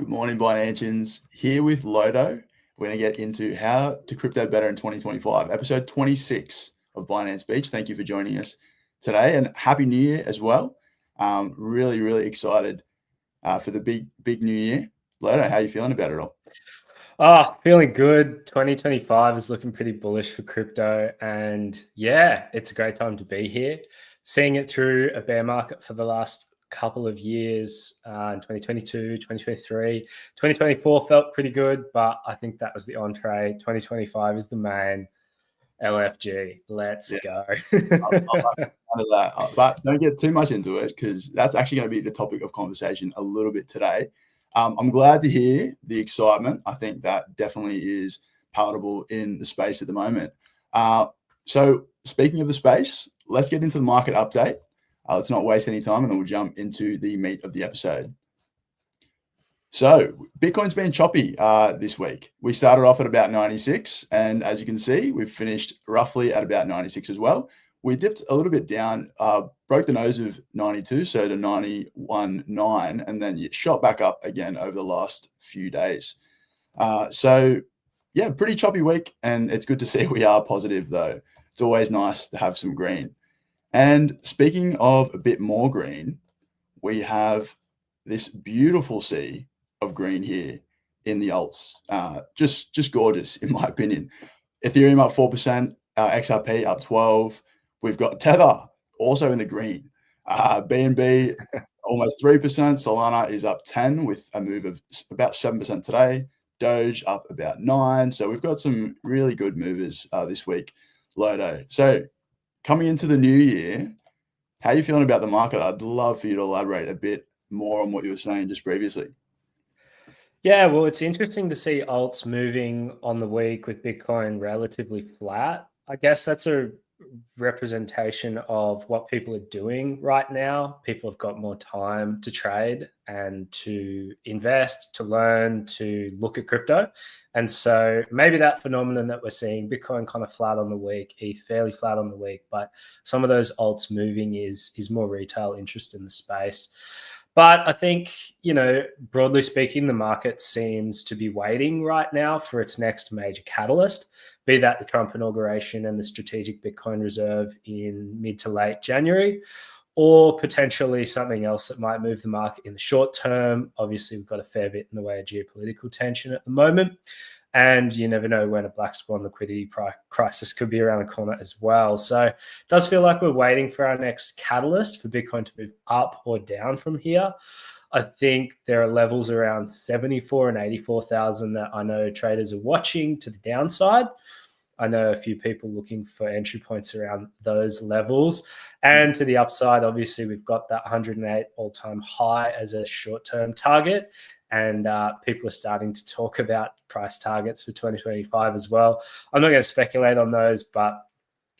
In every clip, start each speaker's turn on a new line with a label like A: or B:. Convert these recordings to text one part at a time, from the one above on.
A: Good morning, Binance. Here with Lodo. We're going to get into how to crypto better in 2025, episode 26 of Binance Beach. Thank you for joining us today, and Happy New Year as well. Really excited for the big new year. Lodo, how are you feeling about it all?
B: Feeling good. 2025 is looking pretty bullish for crypto. And yeah, it's a great time to be here. Seeing it through a bear market for the last couple of years in 2022, 2023. 2024 felt pretty good, but I think that was the entree. 2025 is the main. LFG, let's go.
A: But don't get too much into it because that's actually going to be the topic of conversation a little bit today. I'm glad to hear the excitement. I think that definitely is palatable in the space at the moment. So speaking of the space, let's get into the market update. Let's not waste any time, and then we'll jump into the meat of the episode. So Bitcoin's been choppy this week. We started off at about 96, and as you can see, we've finished roughly at about 96 as well. We dipped a little bit down, broke the nose of 92, so to 91.9, and then shot back up again over the last few days. So yeah, pretty choppy week, and it's good to see we are positive though. It's always nice to have some green. And speaking of a bit more green, we have this beautiful sea of green here in the alts. Just gorgeous, in my opinion. Ethereum up 4%, XRP up 12. We've got Tether also in the green. BNB almost 3%. Solana is up 10 with a move of about 7% today. Doge up about 9. So we've got some really good movers this week. Lodo. So coming into the new year, how are you feeling about the market? I'd love for you to elaborate a bit more on what you were saying just previously.
B: Yeah, well, it's interesting to see alts moving on the week with Bitcoin relatively flat. I guess that's a representation of what people are doing right now. People have got more time to trade and to invest, to learn, to look at crypto. And so maybe that phenomenon that we're seeing, Bitcoin kind of flat on the week, ETH fairly flat on the week, but some of those alts moving is more retail interest in the space. But I think, broadly speaking, the market seems to be waiting right now for its next major catalyst, be that the Trump inauguration and the strategic Bitcoin reserve in mid to late January, or potentially something else that might move the market in the short term. Obviously, we've got a fair bit in the way of geopolitical tension at the moment. And you never know when a black swan liquidity crisis could be around the corner as well. So it does feel like we're waiting for our next catalyst for Bitcoin to move up or down from here. I think there are levels around 74 and 84,000 that I know traders are watching to the downside. I know a few people looking for entry points around those levels. And to the upside, obviously, we've got that 108 all-time high as a short-term target. And people are starting to talk about price targets for 2025 as well. I'm not going to speculate on those, but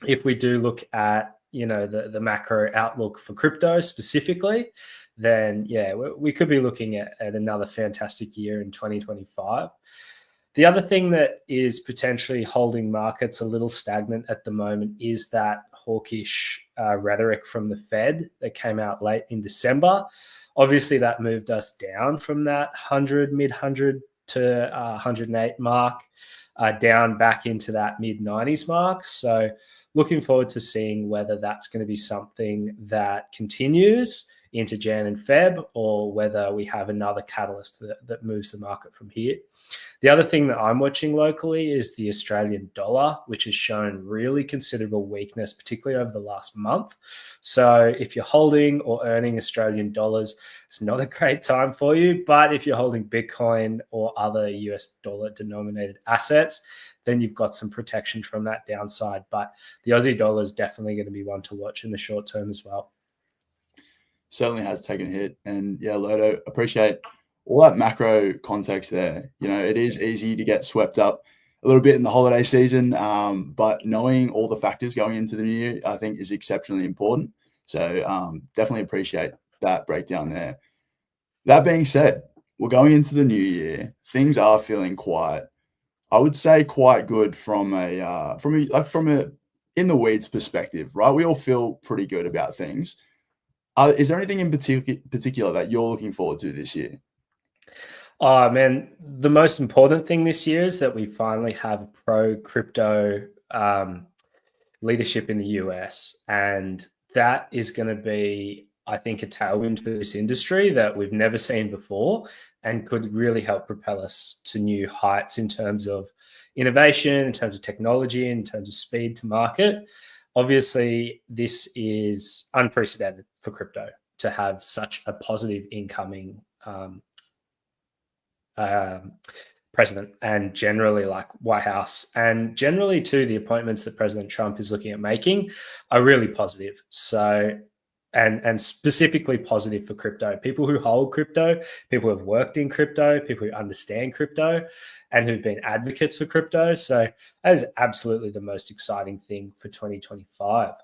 B: if we do look at, the macro outlook for crypto specifically, then yeah, we could be looking at another fantastic year in 2025. The other thing that is potentially holding markets a little stagnant at the moment is that hawkish rhetoric from the Fed that came out late in December. Obviously, that moved us down from that mid-100 to 108 mark, down back into that mid-90s mark. So looking forward to seeing whether that's going to be something that continues into Jan and Feb, or whether we have another catalyst that moves the market from here. The other thing that I'm watching locally is the Australian dollar, which has shown really considerable weakness, particularly over the last month. So if you're holding or earning Australian dollars, it's not a great time for you. But if you're holding Bitcoin or other US dollar denominated assets, then you've got some protection from that downside. But the Aussie dollar is definitely going to be one to watch in the short term as well.
A: Certainly has taken a hit. And yeah, Lodo, appreciate all that macro context there. It is easy to get swept up a little bit in the holiday season, but knowing all the factors going into the new year, I think, is exceptionally important. So definitely appreciate that breakdown there. That being said, we're going into the new year. Things are feeling quite, I would say, quite good from a in the weeds perspective, right? We all feel pretty good about things. Is there anything in particular that you're looking forward to this year?
B: Oh man, the most important thing this year is that we finally have pro crypto leadership in the US, and that is going to be, I think, a tailwind for this industry that we've never seen before, and could really help propel us to new heights in terms of innovation, in terms of technology, in terms of speed to market. Obviously, this is unprecedented for crypto to have such a positive incoming president, and generally like White House, and generally too the appointments that President Trump is looking at making are really positive. So and specifically positive for crypto. People who hold crypto, people who have worked in crypto, people who understand crypto, and who've been advocates for crypto. So that is absolutely the most exciting thing for 2025.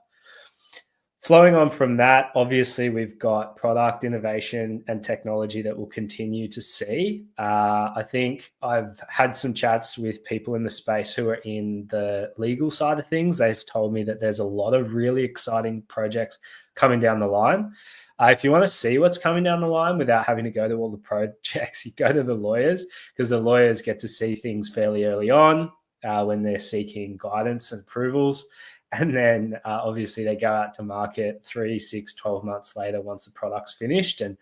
B: Flowing on from that, obviously, we've got product innovation and technology that we'll continue to see. I think I've had some chats with people in the space who are in the legal side of things. They've told me that there's a lot of really exciting projects coming down the line. If you want to see what's coming down the line without having to go to all the projects, you go to the lawyers, because the lawyers get to see things fairly early on when they're seeking guidance and approvals. And then obviously they go out to market 3, 6, 12 months later once the product's finished and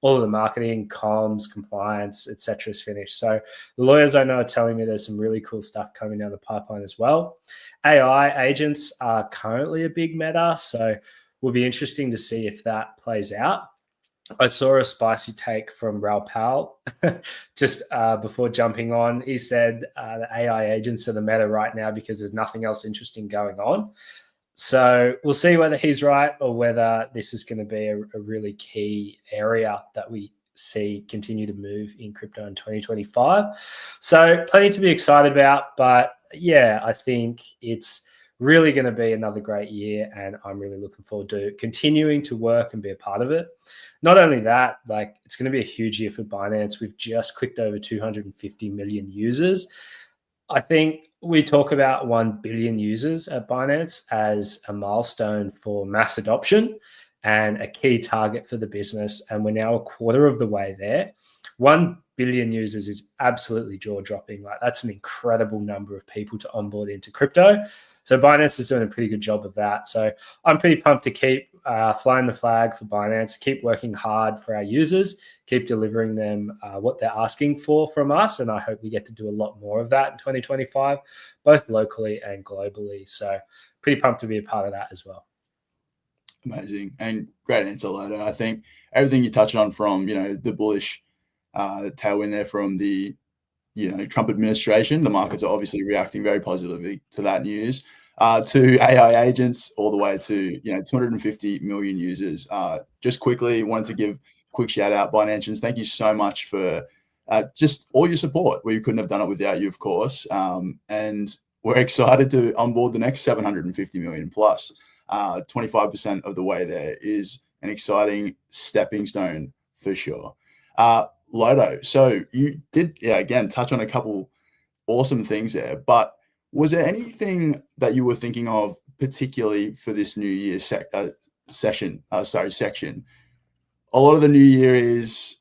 B: all of the marketing, comms, compliance, etc. is finished. So the lawyers I know are telling me there's some really cool stuff coming down the pipeline as well. AI agents are currently a big meta, so will be interesting to see if that plays out. I saw a spicy take from Raoul Powell just before jumping on. He said the AI agents are the meta right now because there's nothing else interesting going on. So we'll see whether he's right or whether this is going to be a really key area that we see continue to move in crypto in 2025. So plenty to be excited about. But yeah, I think it's really going to be another great year, and I'm really looking forward to continuing to work and be a part of it. Not only that, like, it's going to be a huge year for Binance. We've just clicked over 250 million users. I think we talk about 1 billion users at Binance as a milestone for mass adoption and a key target for the business. And we're now a quarter of the way there. 1 billion users is absolutely jaw-dropping. Like, that's an incredible number of people to onboard into crypto. So Binance is doing a pretty good job of that. So I'm pretty pumped to keep flying the flag for Binance, keep working hard for our users, keep delivering them what they're asking for from us. And I hope we get to do a lot more of that in 2025, both locally and globally. So pretty pumped to be a part of that as well.
A: Amazing and great answer, Lodo. I think everything you touched on, from the bullish tailwind there from the Trump administration, the markets are obviously reacting very positively to that news. To AI agents, all the way to 250 million users. Just quickly wanted to give a quick shout out, Binance. Thank you so much for just all your support. We couldn't have done it without you, of course. And we're excited to onboard the next 750 million plus. 25% of the way there is an exciting stepping stone for sure. Lodo, so you did, again, touch on a couple awesome things there, but was there anything that you were thinking of particularly for this New Year section? A lot of the New Year is,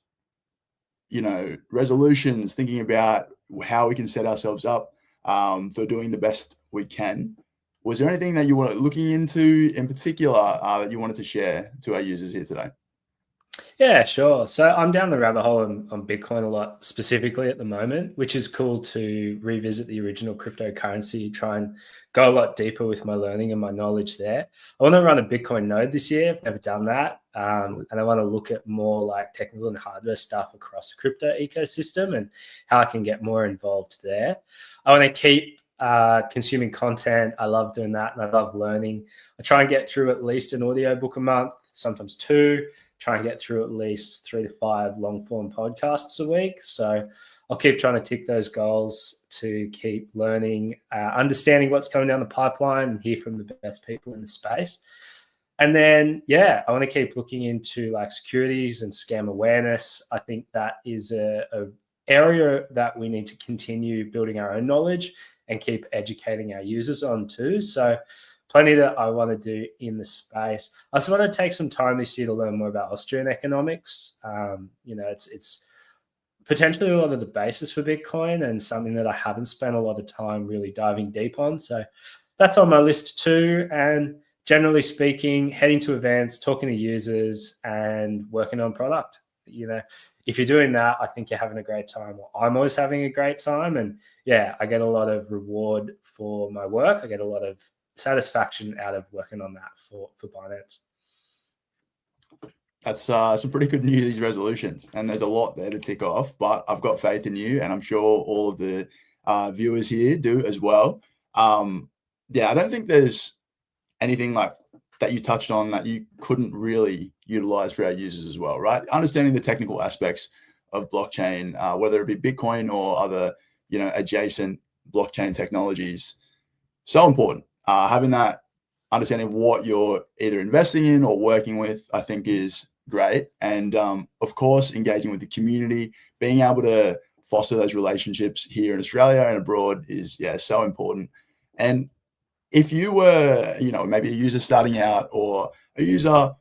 A: resolutions, thinking about how we can set ourselves up for doing the best we can. Was there anything that you were looking into in particular that you wanted to share to our users here today?
B: Yeah, sure. So I'm down the rabbit hole on Bitcoin a lot specifically at the moment, which is cool to revisit the original cryptocurrency, try and go a lot deeper with my learning and my knowledge there. I want to run a Bitcoin node this year. I've never done that. And I want to look at more like technical and hardware stuff across the crypto ecosystem and how I can get more involved there. I want to keep consuming content. I love doing that, and I love learning. I try and get through at least an audiobook a month, sometimes 2. Try and get through at least 3 to 5 long form podcasts a week. So I'll keep trying to tick those goals to keep learning, understanding what's coming down the pipeline, and hear from the best people in the space. And then, I want to keep looking into like securities and scam awareness. I think that is a area that we need to continue building our own knowledge and keep educating our users on too. So plenty that I want to do in the space. I also want to take some time this year to learn more about Austrian economics. It's potentially a lot of the basis for Bitcoin, and something that I haven't spent a lot of time really diving deep on. So that's on my list too. And generally speaking, heading to events, talking to users, and working on product. If you're doing that, I think you're having a great time. I'm always having a great time. And yeah, I get a lot of reward for my work. I get a lot of satisfaction out of working on that for Binance.
A: That's some pretty good New Year's resolutions, and there's a lot there to tick off, but I've got faith in you, and I'm sure all of the viewers here do as well. Yeah, I don't think there's anything like that you touched on that you couldn't really utilize for our users as well, right? Understanding the technical aspects of blockchain, whether it be Bitcoin or other, adjacent blockchain technologies, so important. Having that understanding of what you're either investing in or working with, I think is great. And of course, engaging with the community, being able to foster those relationships here in Australia and abroad is, so important. And if you were, maybe a user starting out or a user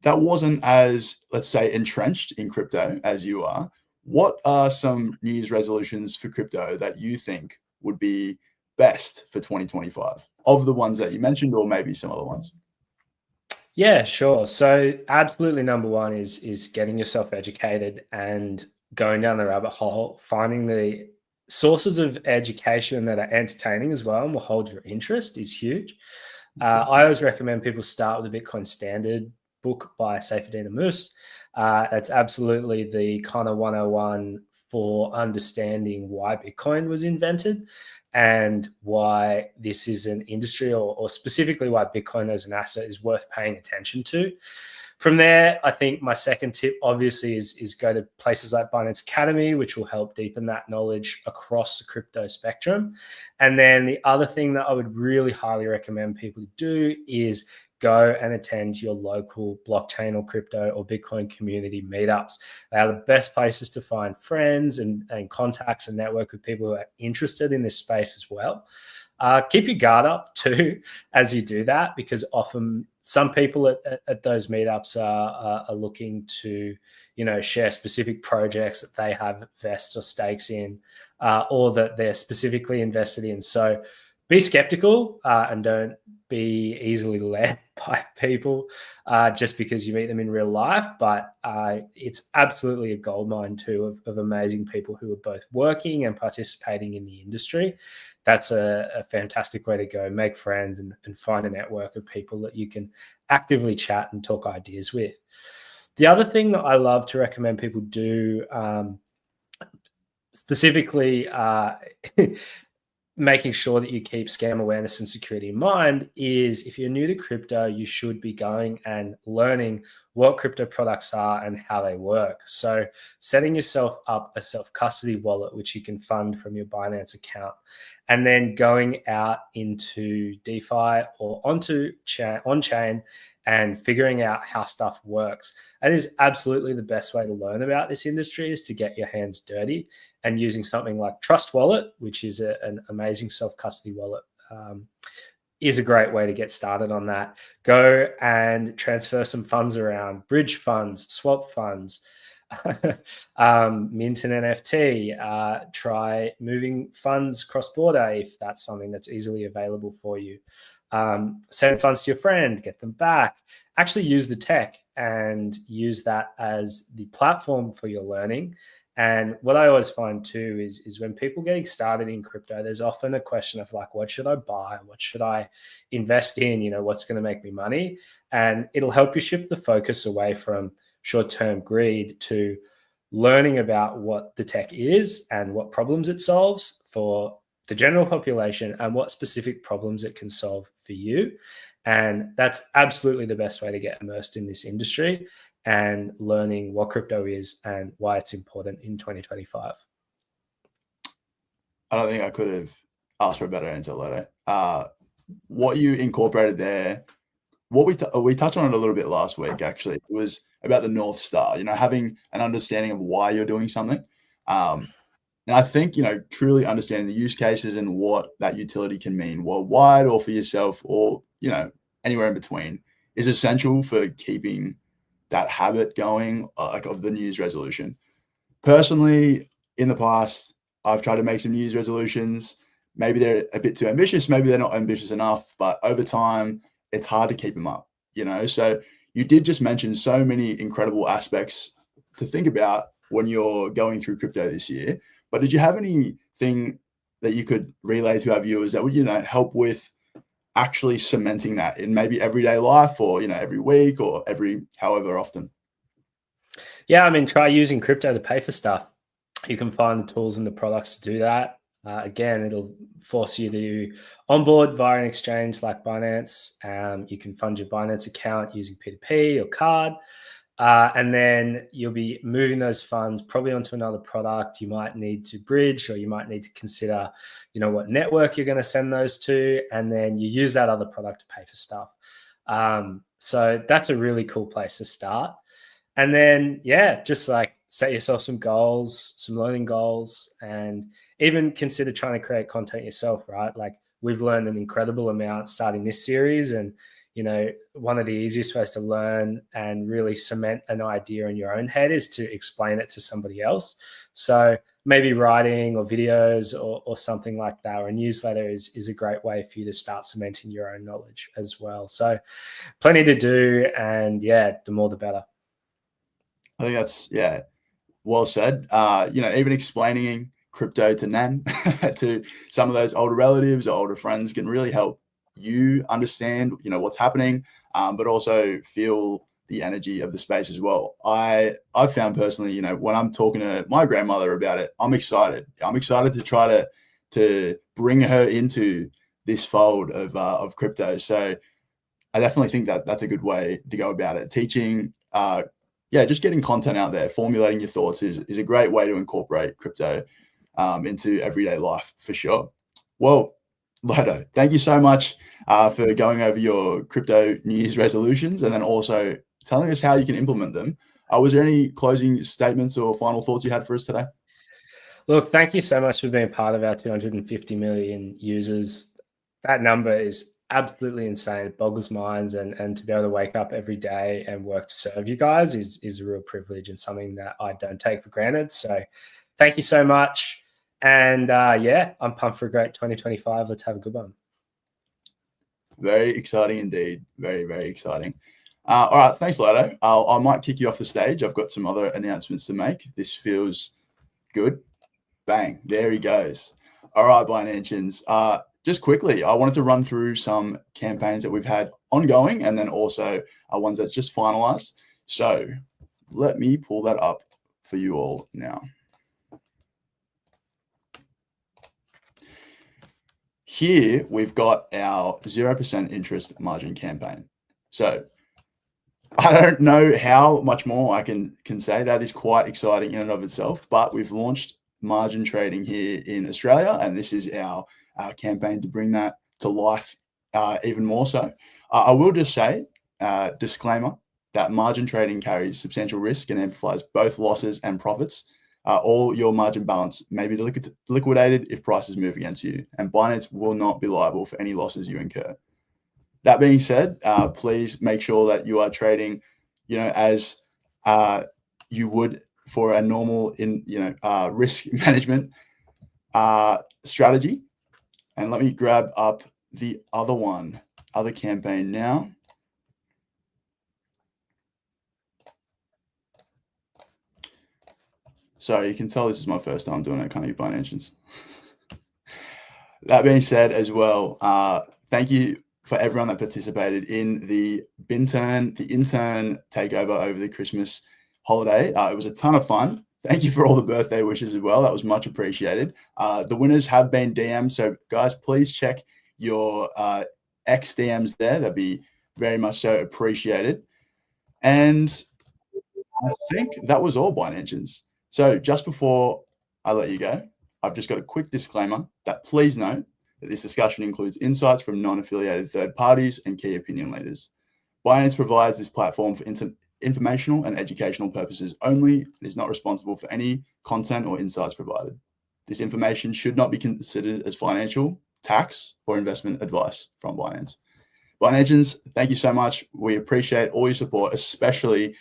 A: that wasn't as, let's say, entrenched in crypto as you are, what are some New Year's resolutions for crypto that you think would be best for 2025 of the ones that you mentioned, or maybe some other ones?
B: Yeah, sure. So absolutely number one is getting yourself educated and going down the rabbit hole, finding the sources of education that are entertaining as well and will hold your interest is huge. I always recommend people start with the Bitcoin Standard book by Saifedean Ammous. That's absolutely the kind of 101 for understanding why Bitcoin was invented and why this is an industry, or specifically why Bitcoin as an asset is worth paying attention to. From there, I think my second tip obviously is go to places like Binance Academy, which will help deepen that knowledge across the crypto spectrum. And then the other thing that I would really highly recommend people to do is go and attend your local blockchain or crypto or Bitcoin community meetups. They are the best places to find friends and contacts and network with people who are interested in this space as well. Keep your guard up too as you do that, because often some people at those meetups are looking to, share specific projects that they have vests or stakes in, or that they're specifically invested in. So be skeptical and don't be easily led by people just because you meet them in real life. But it's absolutely a goldmine too of amazing people who are both working and participating in the industry. That's a fantastic way to go, make friends and find a network of people that you can actively chat and talk ideas with. The other thing that I love to recommend people do, specifically making sure that you keep scam awareness and security in mind, is if you're new to crypto, you should be going and learning what crypto products are and how they work. So setting yourself up a self-custody wallet, which you can fund from your Binance account, and then going out into DeFi or on-chain and figuring out how stuff works. That is absolutely the best way to learn about this industry, is to get your hands dirty, and using something like Trust Wallet, which is an amazing self-custody wallet, is a great way to get started on that. Go and transfer some funds around, bridge funds, swap funds, mint an NFT, try moving funds cross-border if that's something that's easily available for you. Send funds to your friend, get them back. Actually use the tech and use that as the platform for your learning. And what I always find too is when people getting started in crypto, there's often a question of like, what should I buy? What should I invest in? What's going to make me money? And it'll help you shift the focus away from short-term greed to learning about what the tech is and what problems it solves for the general population and what specific problems it can solve for you. And that's absolutely the best way to get immersed in this industry and learning what crypto is and why it's important in 2025.
A: I don't think I could have asked for a better answer, Lodo. What you incorporated there, what we touched on it a little bit last week, actually, it was about the North Star, having an understanding of why you're doing something. And I think, truly understanding the use cases and what that utility can mean worldwide or for yourself or, anywhere in between is essential for keeping that habit going, of the New Year's resolution. Personally, in the past, I've tried to make some New Year's resolutions. Maybe they're a bit too ambitious, maybe they're not ambitious enough, but over time, it's hard to keep them up, you know? So you did just mention so many incredible aspects to think about when you're going through crypto this year. But did you have anything that you could relay to our viewers that would, you know, help with actually cementing that in maybe everyday life, or, you know, every week or every however often?
B: Yeah, I mean, try using crypto to pay for stuff. You can find the tools and the products to do that. Again, it'll force you to onboard via an exchange like Binance. You can fund your Binance account using P2P or card. And then you'll be moving those funds probably onto another product. You might need to bridge, or you might need to consider, you know, what network you're going to send those to. And then you use that other product to pay for stuff. So that's a really cool place to start. And then, yeah, just like set yourself some goals, some learning goals, and even consider trying to create content yourself, right? Like, we've learned an incredible amount starting this series. And, you know, one of the easiest ways to learn and really cement an idea in your own head is to explain it to somebody else. So maybe writing or videos or something like that, or a newsletter is a great way for you to start cementing your own knowledge as well. So plenty to do. And yeah, the more the better.
A: I think that's, yeah, well said. You know, even explaining crypto to Nan, to some of those older relatives or older friends can really help you understand, you know, what's happening, but also feel the energy of the space as well. I've found personally, you know, when I'm talking to my grandmother about it, I'm excited. I'm excited to try to bring her into this fold of crypto. So I definitely think that that's a good way to go about it. Teaching, yeah, just getting content out there, formulating your thoughts is a great way to incorporate crypto into everyday life for sure. Well, Lodo, thank you so much for going over your crypto New Year's resolutions, and then also telling us how you can implement them. Was there any closing statements or final thoughts you had for us today?
B: Look, thank you so much for being part of our 250 million users. That number is absolutely insane. It boggles minds, and to be able to wake up every day and work to serve you guys is a real privilege and something that I don't take for granted. So thank you so much. And yeah, I'm pumped for a great 2025. Let's have a good one.
A: Very exciting indeed. Very, very exciting. All right, thanks, Lodo. I might kick you off the stage. I've got some other announcements to make. This feels good. Bang, there he goes. All right, Binance. Just quickly, I wanted to run through some campaigns that we've had ongoing, and then also ones that just finalized. So let me pull that up for you all now. Here we've got our 0% interest margin campaign. So I don't know how much more I can say. That is quite exciting in and of itself, but we've launched margin trading here in Australia, and this is our campaign to bring that to life even more so. I will just say, disclaimer, that margin trading carries substantial risk and amplifies both losses and profits. All your margin balance may be liquidated if prices move against you, and Binance will not be liable for any losses you incur. That being said, please make sure that you are trading, you know, as you would for a normal risk management strategy. And let me grab up the other campaign now. So you can tell this is my first time doing it, can't you, Binance? That being said as well, thank you for everyone that participated in the intern takeover over the Christmas holiday. It was a ton of fun. Thank you for all the birthday wishes as well. That was much appreciated. The winners have been DM'd. So guys, please check your X DMs there. That'd be very much so appreciated. And I think that was all, Binance. So just before I let you go, I've just got a quick disclaimer that please note that this discussion includes insights from non-affiliated third parties and key opinion leaders. Binance provides this platform for informational and educational purposes only and is not responsible for any content or insights provided. This information should not be considered as financial, tax, or investment advice from Binance. Binance, thank you so much. We appreciate all your support, especially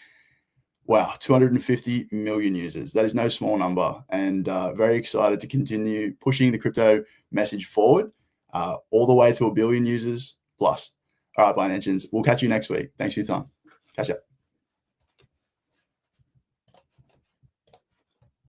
A: Wow, 250 million users. That is no small number, and very excited to continue pushing the crypto message forward all the way to 1 billion users plus. All right, Blind Engines, we'll catch you next week. Thanks for your time. Catch up.